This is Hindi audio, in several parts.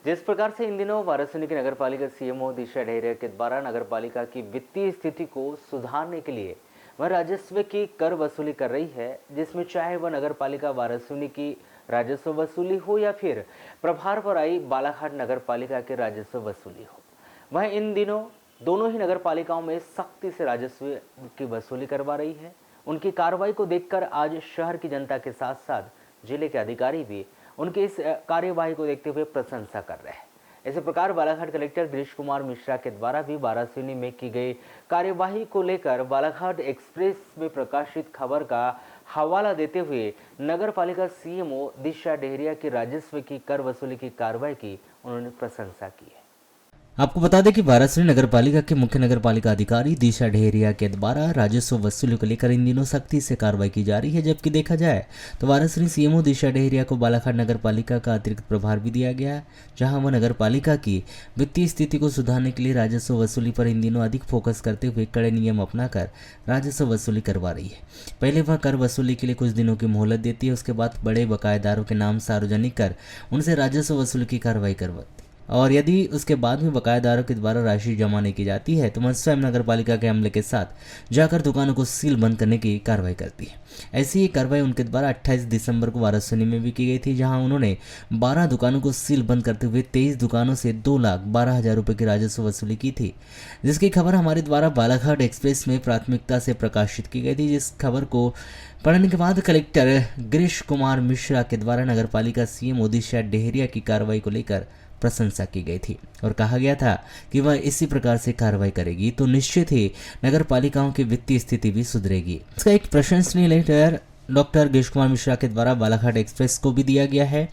जिस प्रकार से इन दिनों वाराणसी की नगर पालिका सीएमओ दिशा ढेरिया के द्वारा नगर पालिका की वित्तीय स्थिति को सुधारने के लिए वह राजस्व की कर वसूली कर रही है, जिसमें चाहे वह नगर पालिका वाराणसी की राजस्व वसूली हो या फिर प्रभार पर आई बालाघाट नगर पालिका के राजस्व वसूली हो। वह इन दिनों दोनों ही नगर पालिकाओं में सख्ती से राजस्व की वसूली करवा रही है। उनकी कार्रवाई को देखकर आज शहर की जनता के साथ साथ जिले के अधिकारी भी उनके इस कार्यवाही को देखते हुए प्रशंसा कर रहे हैं। इसी प्रकार बालाघाट कलेक्टर गिरीश कुमार मिश्रा के द्वारा भी वाराणसी में की गई कार्यवाही को लेकर बालाघाट एक्सप्रेस में प्रकाशित खबर का हवाला देते हुए नगर पालिका सीएमओ दिशा ढेरिया की राजस्व की कर वसूली की कार्रवाई की उन्होंने प्रशंसा की है। आपको बता दें कि वाराणसी नगर पालिका के मुख्य नगर पालिका अधिकारी दिशा ढेरिया के द्वारा राजस्व वसूली को लेकर इन दिनों सख्ती से कार्रवाई की जा रही है। जबकि देखा जाए तो वाराणसी सीएमओ दिशा ढेरिया को बालाघाट नगर पालिका का अतिरिक्त प्रभार भी दिया गया है, जहां वह नगर पालिका की वित्तीय स्थिति को सुधारने के लिए राजस्व वसूली पर इन दिनों अधिक फोकस करते हुए कड़े नियम अपनाकर राजस्व वसूली करवा रही है। पहले वह कर वसूली के लिए कुछ दिनों की मोहलत देती है, उसके बाद बड़े बकायेदारों के नाम सार्वजनिक कर उनसे राजस्व वसूली की कार्रवाई करवाती है और यदि उसके बाद में बकायेदारों के द्वारा राशि जमा नहीं की जाती है तो वह स्वयं नगर पालिका के अमले के साथ जाकर दुकानों को सील बंद करने की कार्रवाई करती है। ऐसी ही कार्रवाई उनके द्वारा 28 दिसंबर को वाराणसी में भी की गई थी, जहां उन्होंने 12 दुकानों को सील बंद करते हुए 23 दुकानों से 2,12,000 रुपये की राजस्व वसूली की थी, जिसकी खबर हमारे द्वारा बालाघाट एक्सप्रेस में प्राथमिकता से प्रकाशित की गई थी। जिस खबर को पढ़ने के बाद कलेक्टर गिरीश कुमार मिश्रा के द्वारा नगर पालिका सीएमओ दिशा ढेरिया की कार्रवाई को लेकर प्रशंसा की गई थी और कहा गया था कि वह इसी प्रकार से कार्रवाई करेगी तो निश्चित ही नगर पालिकाओं की वित्तीय स्थिति भी सुधरेगी। इसका एक प्रशंसनीय लेटर डॉक्टर गिरीश कुमार मिश्रा के द्वारा बालाघाट एक्सप्रेस को भी दिया गया है,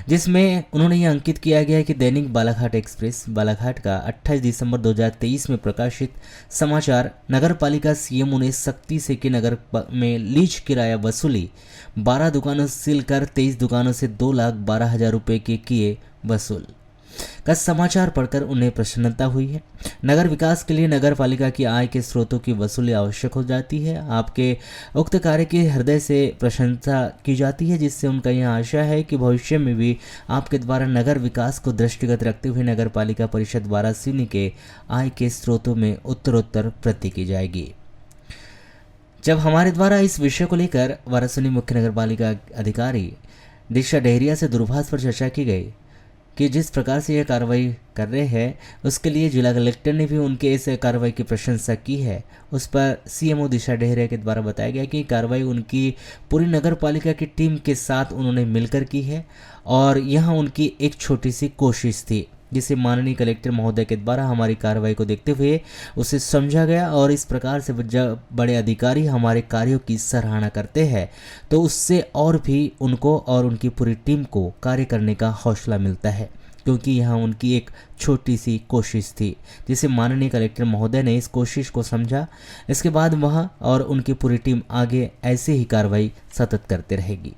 जिसमें उन्होंने यह अंकित किया गया है कि दैनिक बालाघाट एक्सप्रेस बालाघाट का 28 दिसंबर 2023 में प्रकाशित समाचार, नगर पालिका सीएमओ ने सख्ती से की नगर में लीज किराया वसूली, 12 दुकानों सील कर 23 दुकानों से 2,12,000 रुपये के किए वसूल का समाचार पढ़कर उन्हें प्रसन्नता हुई है। नगर विकास के लिए नगर पालिका की आय के स्रोतों की वसूली आवश्यक हो जाती है। आपके उक्त कार्य की हृदय से प्रशंसा की जाती है, जिससे उनका यह आशा है कि भविष्य में भी आपके द्वारा नगर विकास को दृष्टिगत रखते हुए नगर पालिका परिषद वाराणसी के आय के स्रोतों में उत्तरोत्तर वृद्धि की जाएगी। जब हमारे द्वारा इस विषय को लेकर वाराणसी मुख्य नगर पालिका अधिकारी दिशा ढेरिया से दूरभाष पर चर्चा की गई कि जिस प्रकार से यह कार्रवाई कर रहे हैं उसके लिए जिला कलेक्टर ने भी उनके इस कार्रवाई की प्रशंसा की है। उस पर सीएमओ दिशा ढेरिया के द्वारा बताया गया कि कार्रवाई उनकी पूरी नगर पालिका की टीम के साथ उन्होंने मिलकर की है और यह उनकी एक छोटी सी कोशिश थी, जिसे माननीय कलेक्टर महोदय के द्वारा हमारी कार्रवाई को देखते हुए उसे समझा गया और इस प्रकार से जब बड़े अधिकारी हमारे कार्यों की सराहना करते हैं तो उससे और भी उनको और उनकी पूरी टीम को कार्य करने का हौसला मिलता है, क्योंकि यह उनकी एक छोटी सी कोशिश थी जिसे माननीय कलेक्टर महोदय ने इस कोशिश को समझा। इसके बाद वह और उनकी पूरी टीम आगे ऐसे ही कार्रवाई सतत करते रहेगी।